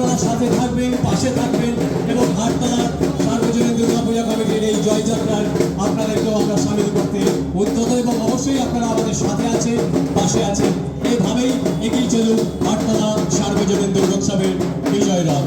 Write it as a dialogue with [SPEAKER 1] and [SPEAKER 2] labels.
[SPEAKER 1] আপনারা সাথে থাকবেন, পাশে থাকবেন এবং হাটতলার সার্বজনীন দুর্গাপূজা কমিটির এই জয়যাত্রার আপনাদেরকেও আমরা সামিল করতে উদ্যত এবং অবশ্যই আপনারা আমাদের সাথে আছেন, পাশে আছেন। এইভাবেই এগিয়ে চলুক হাটতলা সার্বজনীন দুর্গোৎসবের বিজয় রথ।